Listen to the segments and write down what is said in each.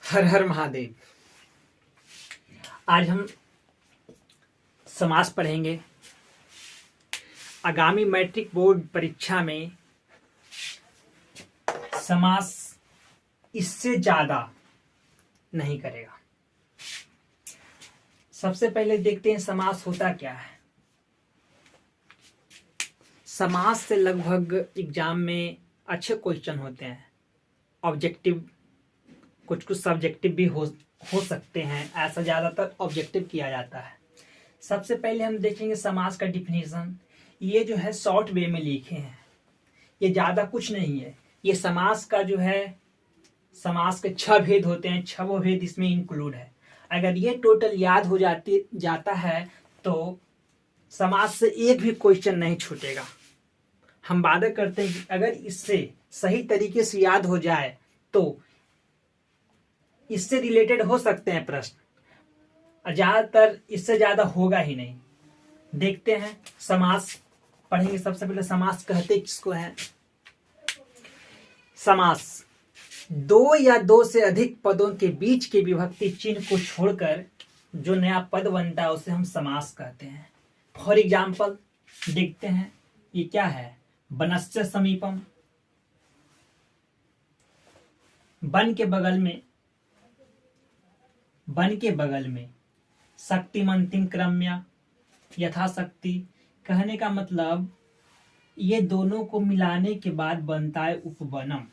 हर हर महादेव। आज हम समास पढ़ेंगे। आगामी मैट्रिक बोर्ड परीक्षा में समास इससे ज्यादा नहीं करेगा। सबसे पहले देखते हैं समास होता क्या है। समास से लगभग एग्जाम में अच्छे क्वेश्चन होते हैं। ऑब्जेक्टिव, कुछ कुछ सब्जेक्टिव भी हो सकते हैं। ऐसा ज़्यादातर ऑब्जेक्टिव किया जाता है। सबसे पहले हम देखेंगे समास का डिफिनीशन। ये जो है शॉर्ट वे में लिखे हैं, ये ज़्यादा कुछ नहीं है। ये समास का जो है, समास के 6 भेद होते हैं, 6 भेद इसमें इंक्लूड है। अगर ये टोटल याद हो जाता है तो समास से एक भी क्वेश्चन नहीं छूटेगा। हम वादा करते हैं कि अगर इससे सही तरीके से याद हो जाए तो इससे रिलेटेड हो सकते हैं प्रश्न, ज्यादातर इससे ज्यादा होगा ही नहीं। देखते हैं समास पढ़ेंगे। सबसे पहले समास कहते किसको है। समास दो या दो से अधिक पदों के बीच के विभक्ति चिन्ह को छोड़कर जो नया पद बनता है उसे हम समास कहते हैं। फॉर एग्जाम्पल देखते हैं, ये क्या है। बनस्य समीपम, बन के बगल में शक्तिमंतिम क्रम्या, यथाशक्ति। कहने का मतलब ये दोनों को मिलाने के बाद बनता है उपवनम।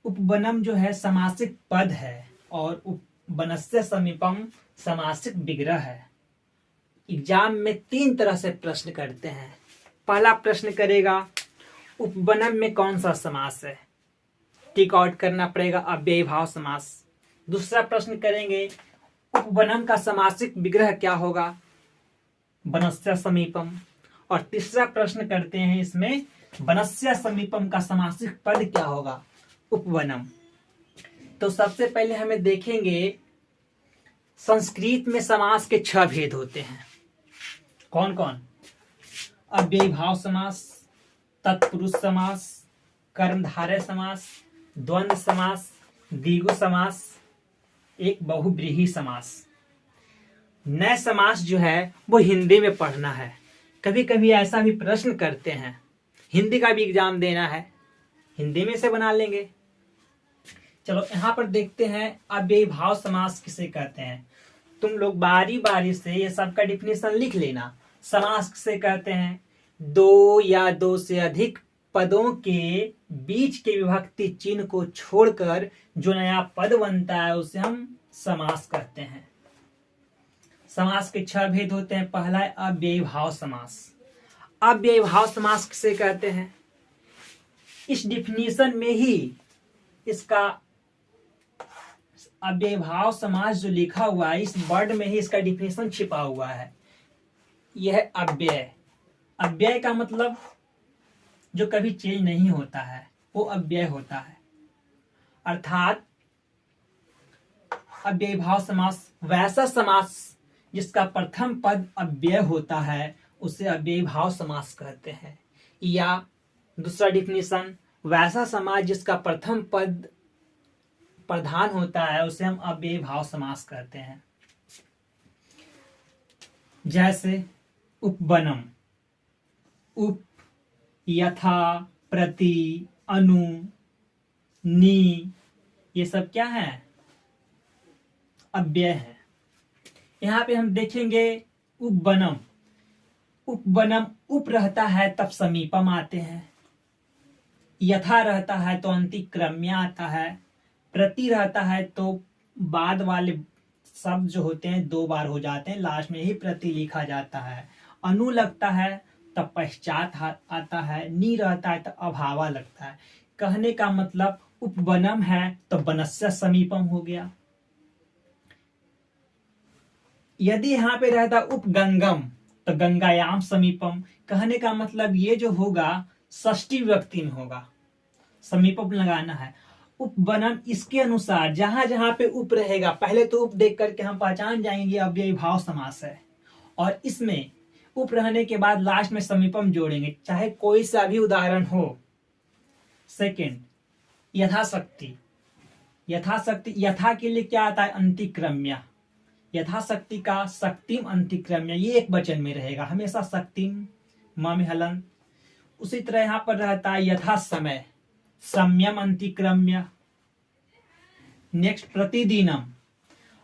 उपवनम जो है समासिक पद है और बनस्य समीपम समासिक विग्रह है। एग्जाम में 3 तरह से प्रश्न करते हैं। पहला प्रश्न करेगा उपवनम में कौन सा समास है, टिक आउट करना पड़ेगा, अव्ययी भाव समास। दूसरा प्रश्न करेंगे उपवनम का समासिक विग्रह क्या होगा, बनस्य समीपम। और तीसरा प्रश्न करते हैं इसमें बनस्य समीपम का समासिक पद क्या होगा, उपवनम। तो सबसे पहले हमें देखेंगे संस्कृत में समास के 6 भेद होते हैं। कौन कौन। अव्ययी भाव समास, तत्पुरुष समास, कर्मधारय समास, द्वंद्व समास, द्विगु समास, एक बहुव्रीहि समास। नए समास जो है वो हिंदी में पढ़ना है। कभी कभी ऐसा भी प्रश्न करते हैं, हिंदी का भी एग्जाम देना है, हिंदी में से बना लेंगे। चलो यहाँ पर देखते हैं अव्ययी भाव समास किसे कहते हैं। तुम लोग बारी बारी से ये सबका डिफिनेशन लिख लेना। समास किसे कहते हैं, दो या दो से अधिक पदों के बीच के विभक्ति चिन्ह को छोड़कर जो नया पद बनता है उसे हम समास कहते हैं। समास के 6 भेद होते हैं। पहला है अव्ययी भाव समास। अव्ययी भाव समास किसे कहते हैं, इस डिफिनीशन में ही इसका अव्ययी भाव समास जो लिखा हुआ है, इस वर्ड में ही इसका डिफिनीशन छिपा हुआ है। यह अव्यय, अव्यय का मतलब जो कभी चेंज नहीं होता है वो अव्यय होता है। अर्थात अव्ययी भाव समास वैसा समास जिसका प्रथम पद अव्यय होता है उसे अव्ययी भाव समास कहते हैं। या दूसरा डिफिनीशन, वैसा समास जिसका प्रथम पद प्रधान होता है उसे हम अव्ययी भाव समास कहते हैं। जैसे उपवनम, उप, यथा, प्रति, अनु, नी, ये सब क्या है, अव्यय है। यहाँ पे हम देखेंगे उपवनम, उपवनम उप रहता है तब समीपम आते हैं, यथा रहता है तो अंतिक्रम्य आता है, प्रति रहता है तो बाद वाले शब्द जो होते हैं 2 बार हो जाते हैं, लास्ट में ही प्रति लिखा जाता है, अनु लगता है तब पश्चात आता है, नी रहता है तो अभावा लगता है। कहने का मतलब उपवनम है तो बनस्य समीपम हो गया। यदि यहाँ पे रहता उपगंगम तो गंगायाम समीपम। कहने का मतलब ये जो होगा षष्ठी विभक्ति में होगा, समीपम लगाना है। उपवनम इसके अनुसार जहां जहां पे उप रहेगा, पहले तो उप देख करके हम पहचान जाएंगे अव्ययी भाव समास है, और इसमें उप रहने के बाद लास्ट में समीपम जोड़ेंगे, चाहे कोई सा भी उदाहरण हो। सेकंड, यथाशक्ति, यथाशक्ति, यथा के लिए क्या आता है? अंतिक्रम्य। यथाशक्ति का शक्तिम अंतिक्रम्य, ये एक वचन में रहेगा हमेशा, शक्तिम म में हलन। उसी तरह यहां पर रहता है यथा समय, सम्यम अंतिक्रम्य। नेक्स्ट प्रतिदिनम,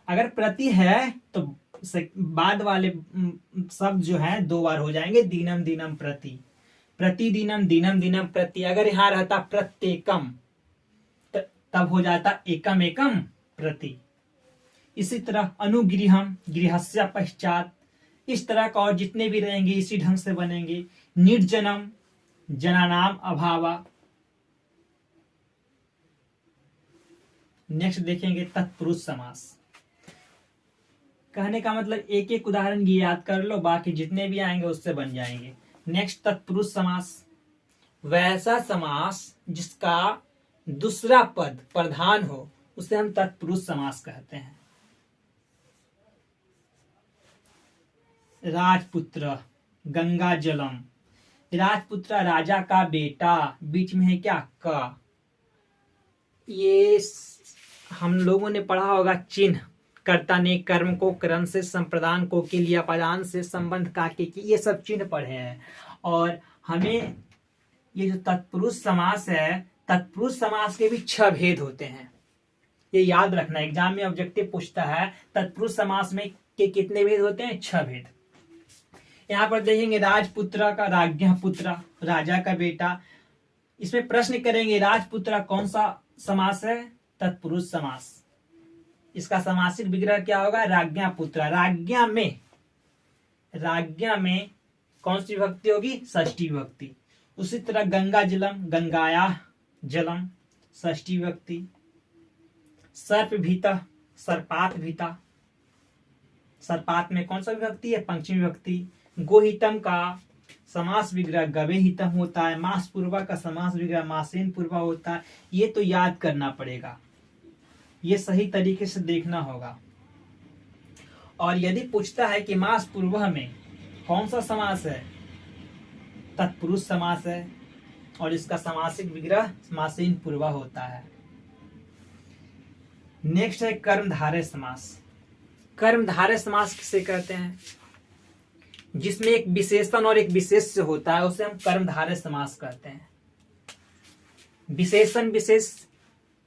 अगर प्रति है तो बाद वाले शब्द जो है दो बार हो जाएंगे, दीनम दीनम प्रति, प्रतिदिनम दिनम दिनम प्रति। अगर यहां रहता प्रत्येकम तब हो जाता एकम एकम प्रति। इसी तरह अनुगृहम, गृहस्य पश्चात, इस तरह का और जितने भी रहेंगे इसी ढंग से बनेंगे। निर्जनम, जनानाम अभावा। नेक्स्ट देखेंगे तत्पुरुष समास। कहने का मतलब एक एक उदाहरण ये याद कर लो, बाकी जितने भी आएंगे उससे बन जाएंगे। नेक्स्ट तत्पुरुष समास, वैसा समास जिसका दूसरा पद प्रधान हो उसे हम तत्पुरुष समास कहते हैं। राजपुत्र, गंगा जलम। राजपुत्र राजा का बेटा, बीच में है क्या? का। ये हम लोगों ने पढ़ा होगा चिन्ह, कर्ता ने कर्म को, कर्म से संप्रदान को, के लिए पदान से संबंध का के, ये सब चिन्ह पढ़े हैं। और हमें ये जो तत्पुरुष समास है, तत्पुरुष समास के भी 6 भेद होते हैं, ये याद रखना। एग्जाम में ऑब्जेक्टिव पूछता है तत्पुरुष समास में के कितने भेद होते हैं? 6 भेद। यहाँ पर देखेंगे राजपुत्र का, राज्ञ पुत्र, राजा का बेटा। इसमें प्रश्न करेंगे राजपुत्र कौन सा समास है? तत्पुरुष समास। इसका समासिक विग्रह क्या होगा? राज्ञा पुत्र। राज्ञा में कौन सी विभक्ति होगी? षष्ठी विभक्ति। उसी तरह गंगा जलम, गंगाया जलम, षष्ठी विभक्ति। सर्प भीता, सर्पात भीता, सर्पात में कौन सा विभक्ति है? पंचमी विभक्ति। गोहितम का समास विग्रह गवे हितम होता है। मास पूर्वा का समास विग्रह मासेन पूर्वा होता है। ये तो याद करना पड़ेगा, ये सही तरीके से देखना होगा। और यदि पूछता है कि मास पूर्व में कौन सा समास है? तत्पुरुष समास है, और इसका समासिक विग्रह मासेन पूर्वा होता है। नेक्स्ट है कर्मधारय समास। कर्मधारय समास किसे कहते हैं? जिसमें एक विशेषण और एक विशेष्य होता है उसे हम कर्मधारय समास कहते हैं। विशेषण विशेष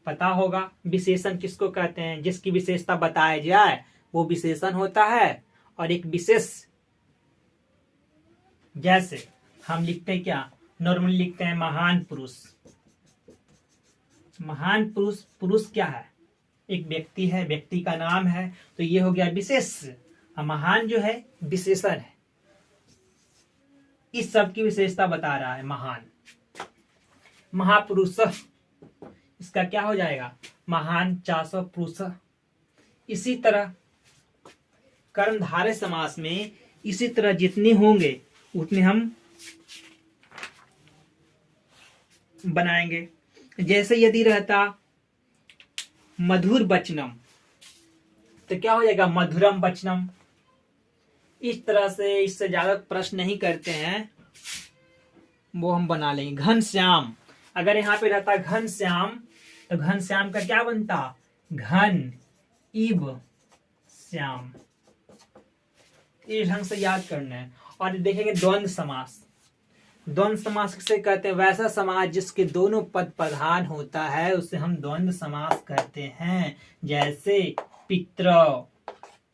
पता होगा, विशेषण किसको कहते हैं? जिसकी विशेषता बताया जाए वो विशेषण होता है। और एक विशेष, जैसे हम लिखते हैं क्या? नॉर्मली लिखते हैं महान पुरुष। महान पुरुष, पुरुष क्या है? एक व्यक्ति है, व्यक्ति का नाम है, तो ये हो गया विशेष। महान जो है विशेषण है, इस सब की विशेषता बता रहा है महान। महापुरुष, इसका क्या हो जाएगा? महान चासो पुरुष। इसी तरह कर्मधारय समास में इसी तरह जितने होंगे उतने हम बनाएंगे। जैसे यदि रहता मधुर वचनम तो क्या हो जाएगा? मधुरम वचनम। इस तरह से, इससे ज्यादा प्रश्न नहीं करते हैं, वो हम बना लेंगे। घनश्याम, अगर यहाँ पे रहता घनश्याम तो घनश्याम का क्या बनता? घन इव श्याम। इस ढंग से याद करना है। और देखेंगे द्वंद्व समास। द्वंद्व समास किसे कहते हैं? वैसा समास जिसके दोनों पद प्रधान होता है उसे हम द्वंद्व समास कहते हैं। जैसे पितरौ,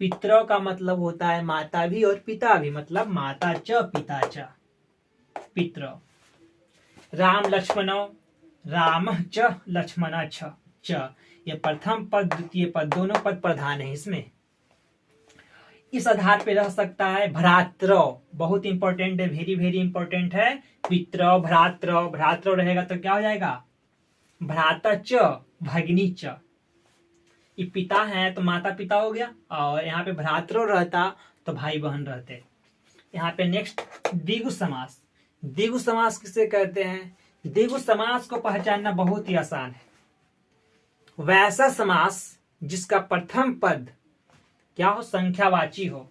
पितरौ का मतलब होता है माता भी और पिता भी, मतलब माता च पिता च, पितरौ। राम लक्ष्मणौ, राम च लक्ष्मण च, ये प्रथम पद द्वितीय पद दोनों पद प्रधान है इसमें। इस आधार पे रह सकता है भ्रातृ, बहुत इंपॉर्टेंट है, वेरी वेरी इंपॉर्टेंट है। पितृ भ्रातृ, भ्रातृ रहेगा तो क्या हो जाएगा? भ्राता च भगिनी च। ये पिता है तो माता पिता हो गया, और यहाँ पे भ्रातृ रहता तो भाई बहन रहते। यहाँ पे नेक्स्ट द्विगु समास। द्विगु समास किसे कहते हैं? द्विगु समास को पहचानना बहुत ही आसान है। वैसा समास जिसका प्रथम पद क्या हो? संख्यावाची हो।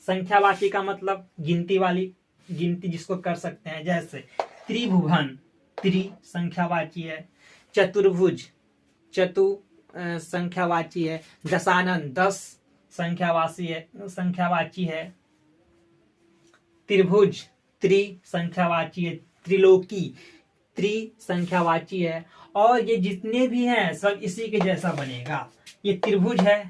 संख्यावाची का मतलब गिनती वाली, गिनती जिसको कर सकते हैं। जैसे त्रिभुवन, त्रि संख्यावाची है। चतुर्भुज, चतु संख्यावाची है। दशानन 10 संख्यावाची है। त्रिभुज त्रि संख्यावाची है। त्रिलोकी त्रि संख्यावाची है। और ये जितने भी हैं सब इसी के जैसा बनेगा। ये त्रिभुज है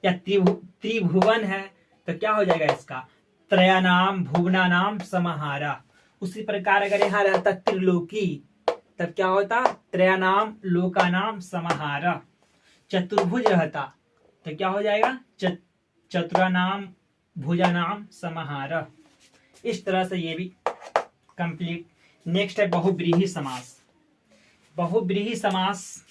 या त्रिभुवन है तो क्या हो जाएगा इसका? त्रयानाम भुवनानाम समाहारा। उसी प्रकार अगर यहाँ रहता त्रिलोकी तब क्या होता? त्रयानाम लोकानाम समाहारा। चतुर्भुज रहता तो क्या हो जाएगा? चतुरानाम भुजानाम समाहारा। इस तरह से ये भी कंप्लीट। नेक्स्ट है बहुब्रीहि समास। बहुब्रीहि समास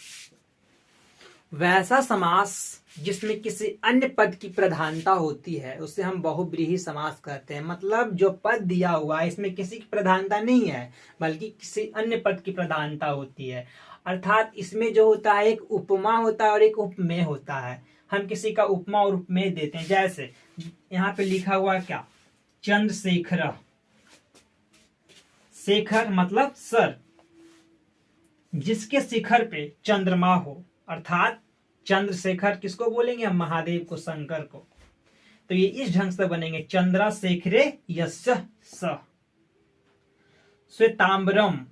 वैसा समास जिसमें किसी अन्य पद की प्रधानता होती है उसे हम बहुब्रीहि समास कहते हैं। मतलब जो पद दिया हुआ है इसमें किसी की प्रधानता नहीं है बल्कि किसी अन्य पद की प्रधानता होती है। अर्थात इसमें जो होता है एक उपमा होता है और एक उपमेय होता है। हम किसी का उपमा और उपमेय देते हैं। जैसे यहाँ पे लिखा हुआ क्या? चंद्रशेखर। शेखर मतलब सर, जिसके शिखर पे चंद्रमा हो। अर्थात चंद्रशेखर किसको बोलेंगे हम? महादेव को, शंकर को। तो ये इस ढंग से बनेंगे। चंद्रशेखरे यस्य स। श्वेतांबरम।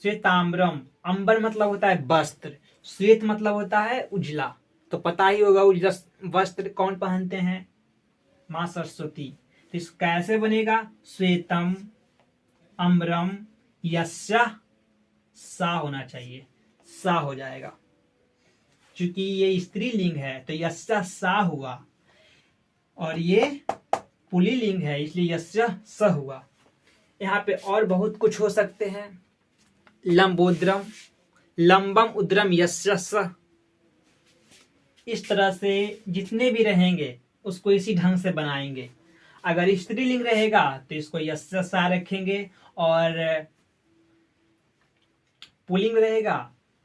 श्वेतांबरम अंबर मतलब होता है वस्त्र। श्वेत मतलब होता है उजला। तो पता ही होगा उजला वस्त्र कौन पहनते हैं? माँ सरस्वती। तो इस कैसे बनेगा? श्वेतम अम्बरम यस्य सा होना चाहिए। सा हो जाएगा। चूंकि ये स्त्रीलिंग है तो यस्य सा हुआ और ये पुल्लिंग है इसलिए यस्य स हुआ। यहाँ पे और बहुत कुछ हो सकते हैं। लंबोद्रम लंबम उद्रम यस्य स। इस तरह से जितने भी रहेंगे उसको इसी ढंग से बनाएंगे। अगर स्त्रीलिंग रहेगा तो इसको यस्य सा रखेंगे और पुल्लिंग रहेगा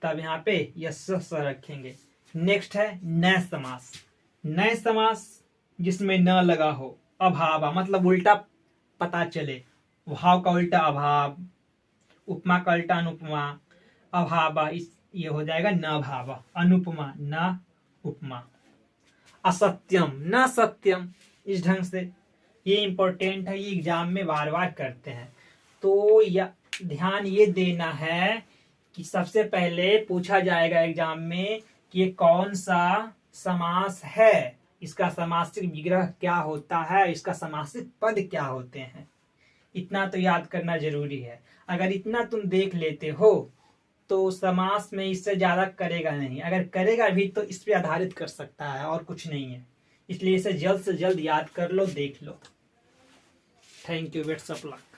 तब यहाँ पे यस्य स रखेंगे। नेक्स्ट है नय समास। नय समास जिसमें न लगा हो। अभाव मतलब उल्टा पता चले। भाव का उल्टा अभाव, उपमा का उल्टा अनुपमा। अभाव ये हो जाएगा न भाव। अनुपमा न उपमा। असत्यम न सत्यम। इस ढंग से ये इंपॉर्टेंट है। ये एग्जाम में बार बार करते हैं तो ध्यान ये देना है कि सबसे पहले पूछा जाएगा एग्जाम में कि ये कौन सा समास है, इसका समासिक विग्रह क्या होता है, इसका समासिक पद क्या होते हैं। इतना तो याद करना जरूरी है। अगर इतना तुम देख लेते हो तो समास में इससे ज्यादा करेगा नहीं। अगर करेगा भी तो इस पे आधारित कर सकता है और कुछ नहीं है। इसलिए इसे जल्द से जल्द याद कर लो, देख लो। Thank you. Best of luck.